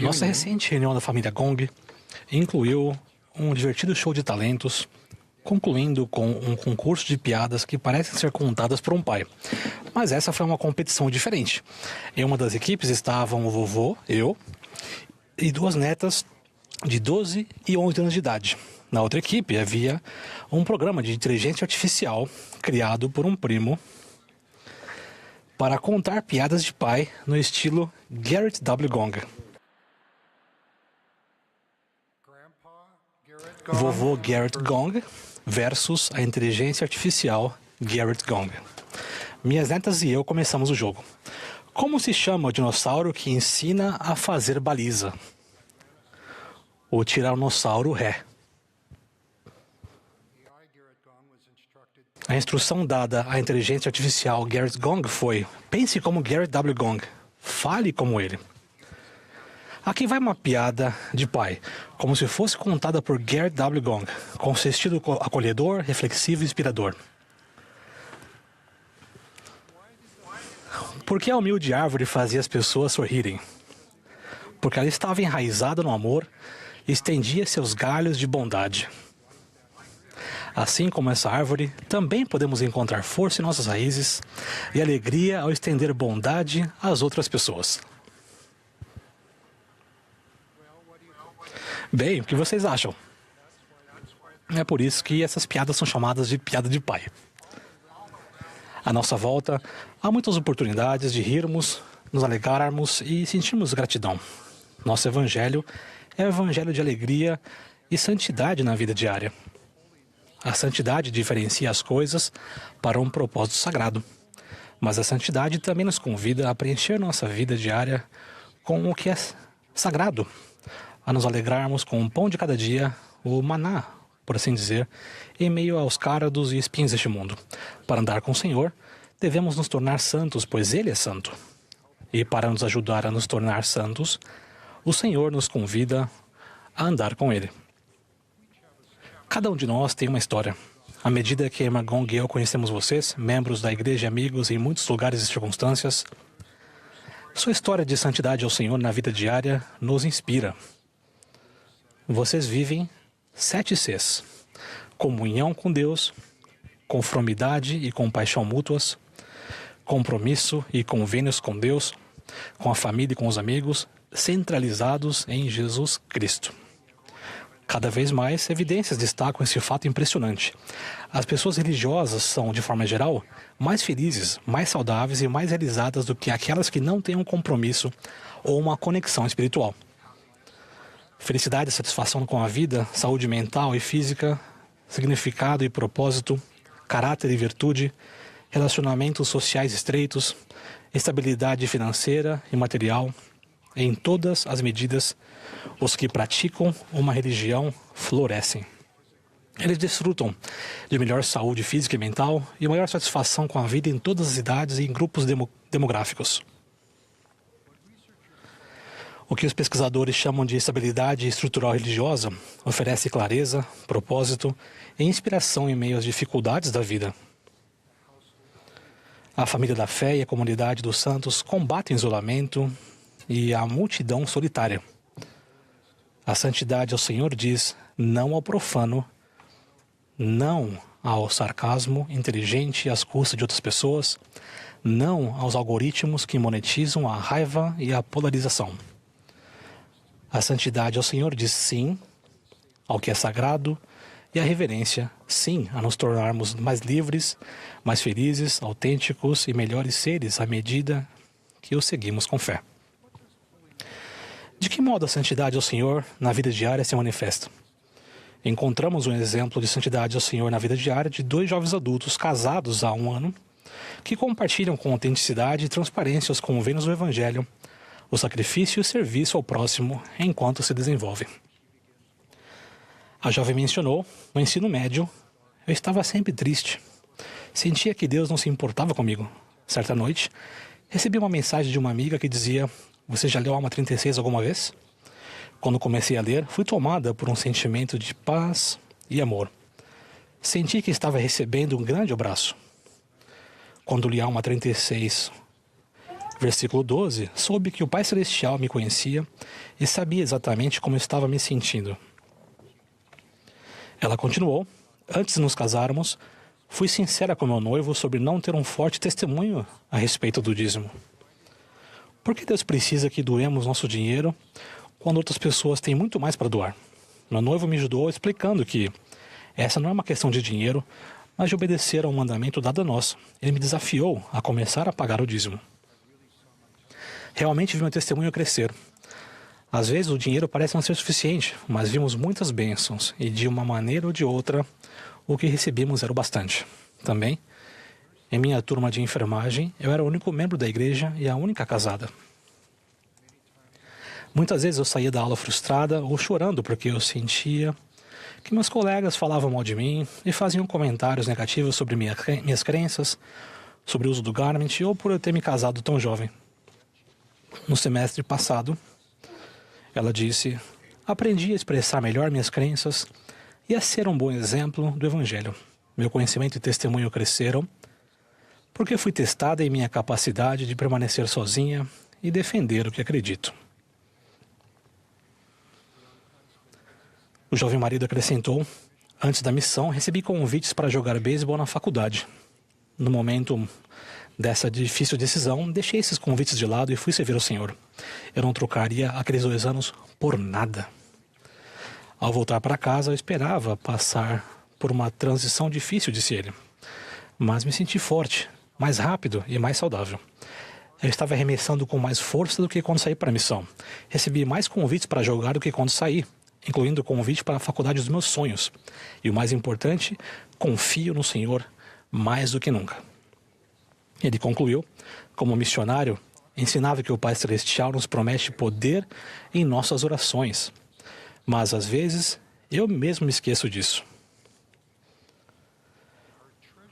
Nossa recente reunião da família Gong incluiu um divertido show de talentos, concluindo com um concurso de piadas que parecem ser contadas por um pai. Mas essa foi uma competição diferente. Em uma das equipes estavam o vovô, eu, e duas netas de 12 e 11 anos de idade. Na outra equipe havia um programa de inteligência artificial criado por um primo para contar piadas de pai no estilo Garrett W. Gong. Vovô Garrett Gong versus a inteligência artificial Garrett Gong. Minhas netas e eu começamos o jogo. Como se chama o dinossauro que ensina a fazer baliza? O Tiranossauro Ré. A instrução dada à inteligência artificial Garrett Gong foi: pense como Garrett W. Gong, fale como ele. Aqui vai uma piada de pai, como se fosse contada por Garrett W. Gong, com seu estilo acolhedor, reflexivo e inspirador. Por que a humilde árvore fazia as pessoas sorrirem? Porque ela estava enraizada no amor e estendia seus galhos de bondade. Assim como essa árvore, também podemos encontrar força em nossas raízes e alegria ao estender bondade às outras pessoas. Bem, o que vocês acham? É por isso que essas piadas são chamadas de piada de pai. À nossa volta, há muitas oportunidades de rirmos, nos alegrarmos e sentirmos gratidão. Nosso evangelho é o evangelho de alegria e santidade na vida diária. A santidade diferencia as coisas para um propósito sagrado, mas a santidade também nos convida a preencher nossa vida diária com o que é sagrado, a nos alegrarmos com o pão de cada dia, o maná, por assim dizer, em meio aos cárados e espinhos deste mundo. Para andar com o Senhor, devemos nos tornar santos, pois Ele é santo. E para nos ajudar a nos tornar santos, o Senhor nos convida a andar com Ele. Cada um de nós tem uma história. À medida que a irmã Gong e eu conhecemos vocês, membros da igreja e amigos em muitos lugares e circunstâncias, sua história de santidade ao Senhor na vida diária nos inspira. Vocês vivem 7 Cs: comunhão com Deus, conformidade e compaixão mútuas, compromisso e convênios com Deus, com a família e com os amigos, centralizados em Jesus Cristo. Cada vez mais, evidências destacam esse fato impressionante. As pessoas religiosas são, de forma geral, mais felizes, mais saudáveis e mais realizadas do que aquelas que não têm um compromisso ou uma conexão espiritual. Felicidade e satisfação com a vida, saúde mental e física, significado e propósito, caráter e virtude, relacionamentos sociais estreitos, estabilidade financeira e material. Em todas as medidas, os que praticam uma religião florescem. Eles desfrutam de melhor saúde física e mental e maior satisfação com a vida em todas as idades e em grupos demográficos. O que os pesquisadores chamam de estabilidade estrutural religiosa oferece clareza, propósito e inspiração em meio às dificuldades da vida. A família da fé e a comunidade dos santos combatem o isolamento e a multidão solitária. A santidade ao Senhor diz não ao profano, não ao sarcasmo inteligente às custas de outras pessoas, não aos algoritmos que monetizam a raiva e a polarização. A santidade ao Senhor diz sim ao que é sagrado e a reverência, sim a nos tornarmos mais livres, mais felizes, autênticos e melhores seres à medida que o seguimos com fé. De que modo a santidade ao Senhor na vida diária se manifesta? Encontramos um exemplo de santidade ao Senhor na vida diária de 2 jovens adultos casados há 1 ano que compartilham com autenticidade e transparência os convênios do Evangelho, o sacrifício e o serviço ao próximo enquanto se desenvolvem. A jovem mencionou, no ensino médio, eu estava sempre triste. Sentia que Deus não se importava comigo. Certa noite, recebi uma mensagem de uma amiga que dizia: você já leu Alma 36 alguma vez? Quando comecei a ler, fui tomada por um sentimento de paz e amor. Senti que estava recebendo um grande abraço. Quando li Alma 36, Versículo 12. Soube que o Pai Celestial me conhecia e sabia exatamente como eu estava me sentindo. Ela continuou. Antes de nos casarmos, fui sincera com meu noivo sobre não ter um forte testemunho a respeito do dízimo. Por que Deus precisa que doemos nosso dinheiro quando outras pessoas têm muito mais para doar? Meu noivo me ajudou explicando que essa não é uma questão de dinheiro, mas de obedecer a um mandamento dado a nós. Ele me desafiou a começar a pagar o dízimo. Realmente vi meu testemunho crescer. Às vezes o dinheiro parece não ser suficiente, mas vimos muitas bênçãos e de uma maneira ou de outra o que recebemos era o bastante. Também, em minha turma de enfermagem, eu era o único membro da igreja e a única casada. Muitas vezes eu saía da aula frustrada ou chorando porque eu sentia que meus colegas falavam mal de mim e faziam comentários negativos sobre minhas crenças, sobre o uso do garment ou por eu ter me casado tão jovem. No semestre passado, ela disse: aprendi a expressar melhor minhas crenças e a ser um bom exemplo do Evangelho. Meu conhecimento e testemunho cresceram porque fui testada em minha capacidade de permanecer sozinha e defender o que acredito. O jovem marido acrescentou: antes da missão, recebi convites para jogar beisebol na faculdade. No momento dessa difícil decisão, deixei esses convites de lado e fui servir ao Senhor. Eu não trocaria aqueles 2 anos por nada. Ao voltar para casa, eu esperava passar por uma transição difícil, disse ele. Mas me senti forte, mais rápido e mais saudável. Eu estava arremessando com mais força do que quando saí para a missão. Recebi mais convites para jogar do que quando saí, incluindo o convite para a faculdade dos meus sonhos. E o mais importante, confio no Senhor mais do que nunca. Ele concluiu: como missionário, ensinava que o Pai Celestial nos promete poder em nossas orações. Mas às vezes, eu mesmo me esqueço disso.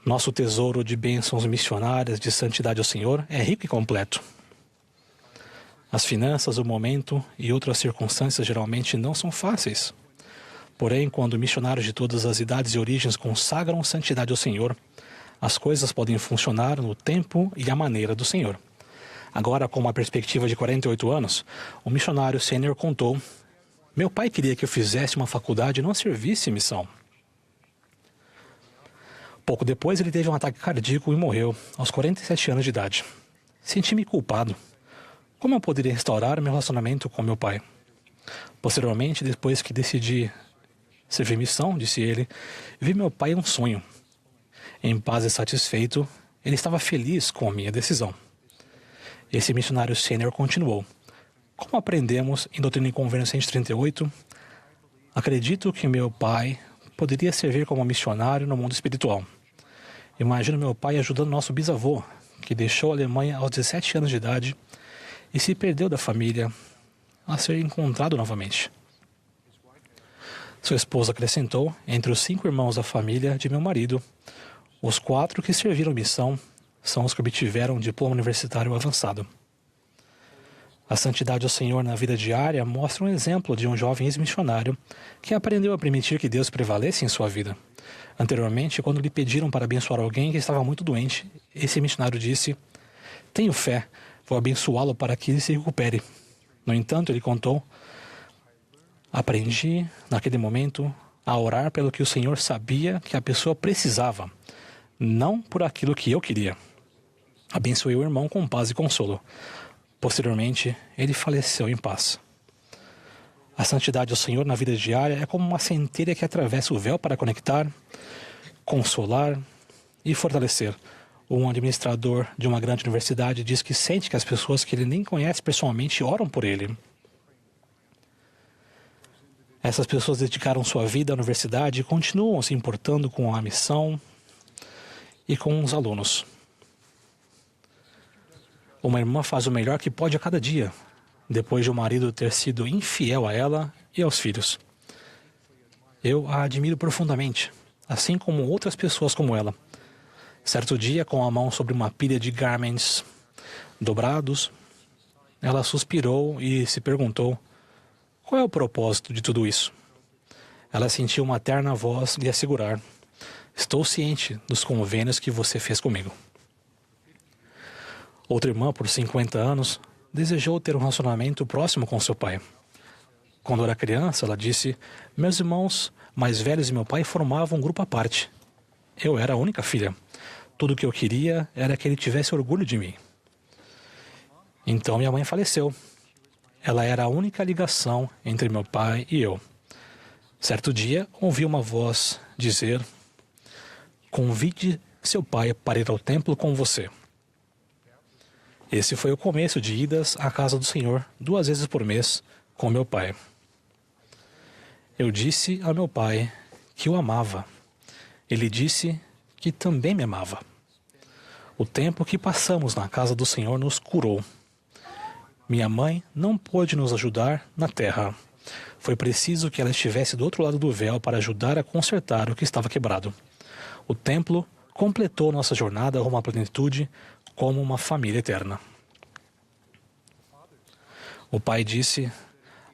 Nosso tesouro de bênçãos missionárias de santidade ao Senhor é rico e completo. As finanças, o momento e outras circunstâncias geralmente não são fáceis. Porém, quando missionários de todas as idades e origens consagram santidade ao Senhor, as coisas podem funcionar no tempo e a maneira do Senhor. Agora, com uma perspectiva de 48 anos, o missionário sênior contou: meu pai queria que eu fizesse uma faculdade e não servisse missão. Pouco depois, ele teve um ataque cardíaco e morreu, aos 47 anos de idade. Senti-me culpado. Como eu poderia restaurar meu relacionamento com meu pai? Posteriormente, depois que decidi servir missão, disse ele, vi meu pai em um sonho. Em paz e satisfeito, ele estava feliz com a minha decisão. Esse missionário sênior continuou: como aprendemos em Doutrina e Convênio 138, acredito que meu pai poderia servir como missionário no mundo espiritual. Imagino meu pai ajudando nosso bisavô, que deixou a Alemanha aos 17 anos de idade e se perdeu da família, a ser encontrado novamente. Sua esposa acrescentou: entre os 5 irmãos da família de meu marido, os 4 que serviram missão são os que obtiveram um diploma universitário avançado. A santidade ao Senhor na vida diária mostra um exemplo de um jovem ex-missionário que aprendeu a permitir que Deus prevaleça em sua vida. Anteriormente, quando lhe pediram para abençoar alguém que estava muito doente, esse missionário disse: tenho fé, vou abençoá-lo para que ele se recupere. No entanto, ele contou: aprendi, naquele momento, a orar pelo que o Senhor sabia que a pessoa precisava, não por aquilo que eu queria. Abençoei o irmão com paz e consolo. Posteriormente, ele faleceu em paz. A santidade ao Senhor na vida diária é como uma centelha que atravessa o véu para conectar, consolar e fortalecer. Um administrador de uma grande universidade diz que sente que as pessoas que ele nem conhece pessoalmente oram por ele. Essas pessoas dedicaram sua vida à universidade e continuam se importando com a missão e com os alunos. Uma irmã faz o melhor que pode a cada dia, depois de o marido ter sido infiel a ela e aos filhos. Eu a admiro profundamente, assim como outras pessoas como ela. Certo dia, com a mão sobre uma pilha de garments dobrados, ela suspirou e se perguntou: qual é o propósito de tudo isso? Ela sentiu uma terna voz lhe assegurar: estou ciente dos convênios que você fez comigo. Outra irmã, por 50 anos, desejou ter um relacionamento próximo com seu pai. Quando era criança, ela disse: meus irmãos mais velhos e meu pai formavam um grupo à parte. Eu era a única filha. Tudo o que eu queria era que ele tivesse orgulho de mim. Então minha mãe faleceu. Ela era a única ligação entre meu pai e eu. Certo dia, ouvi uma voz dizer: convide seu pai para ir ao templo com você. Esse foi o começo de idas à casa do Senhor 2 vezes por mês com meu pai. Eu disse a meu pai que o amava. Ele disse que também me amava. O tempo que passamos na casa do Senhor nos curou. Minha mãe não pôde nos ajudar na terra. Foi preciso que ela estivesse do outro lado do véu para ajudar a consertar o que estava quebrado. O templo completou nossa jornada rumo à plenitude como uma família eterna. O pai disse: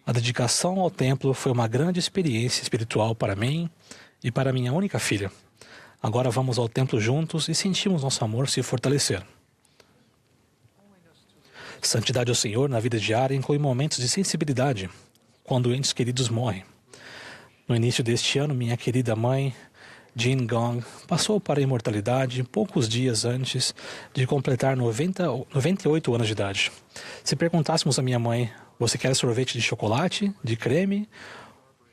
a dedicação ao templo foi uma grande experiência espiritual para mim e para minha única filha. Agora vamos ao templo juntos e sentimos nosso amor se fortalecer. Santidade ao Senhor na vida diária inclui momentos de sensibilidade, quando entes queridos morrem. No início deste ano, minha querida mãe, Jean Gong, passou para a imortalidade poucos dias antes de completar 98 anos de idade. Se perguntássemos à minha mãe: você quer sorvete de chocolate, de creme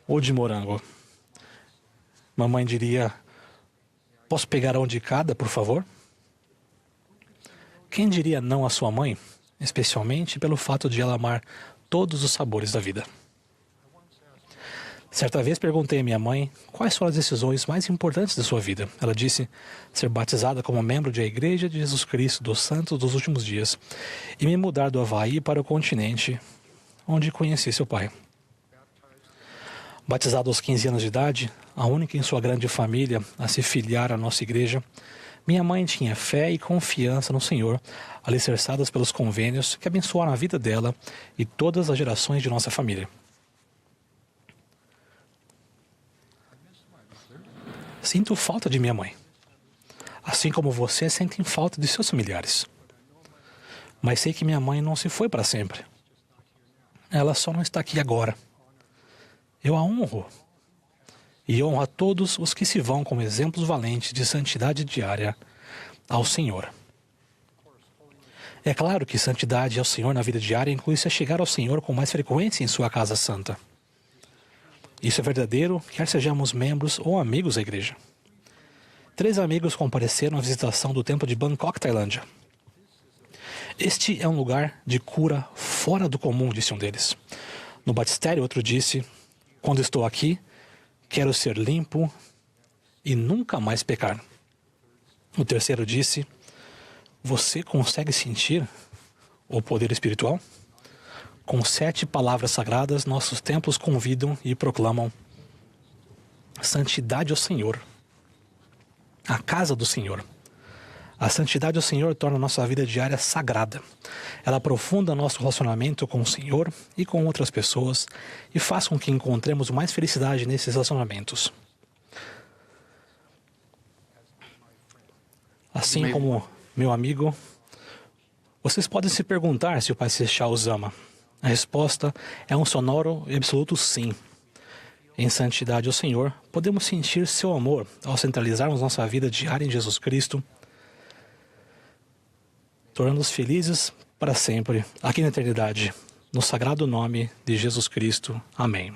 ou de morango? Mamãe diria: posso pegar um de cada, por favor? Quem diria não à sua mãe, especialmente pelo fato de ela amar todos os sabores da vida? Certa vez perguntei à minha mãe quais foram as decisões mais importantes da sua vida. Ela disse: ser batizada como membro da Igreja de Jesus Cristo dos Santos dos Últimos Dias e me mudar do Havaí para o continente, onde conheci seu pai. Batizada aos 15 anos de idade, a única em sua grande família a se filiar à nossa igreja, minha mãe tinha fé e confiança no Senhor, alicerçadas pelos convênios que abençoaram a vida dela e todas as gerações de nossa família. Sinto falta de minha mãe, assim como você sentem falta de seus familiares. Mas sei que minha mãe não se foi para sempre. Ela só não está aqui agora. Eu a honro. E honro a todos os que se vão como exemplos valentes de santidade diária ao Senhor. É claro que santidade ao Senhor na vida diária inclui se chegar ao Senhor com mais frequência em sua casa santa. Isso é verdadeiro, quer sejamos membros ou amigos da igreja. 3 amigos compareceram à visitação do templo de Bangkok, Tailândia. Este é um lugar de cura fora do comum, disse um deles. No batistério, outro disse: quando estou aqui, quero ser limpo e nunca mais pecar. O terceiro disse: você consegue sentir o poder espiritual? Com 7 palavras sagradas, nossos templos convidam e proclamam santidade ao Senhor, a casa do Senhor. A santidade ao Senhor torna nossa vida diária sagrada. Ela aprofunda nosso relacionamento com o Senhor e com outras pessoas e faz com que encontremos mais felicidade nesses relacionamentos. Assim como meu amigo, vocês podem se perguntar se o Pai Celestial os ama. A resposta é um sonoro e absoluto sim. Em santidade ao Senhor, podemos sentir seu amor ao centralizarmos nossa vida diária em Jesus Cristo, tornando-nos felizes para sempre, aqui na eternidade, no sagrado nome de Jesus Cristo. Amém.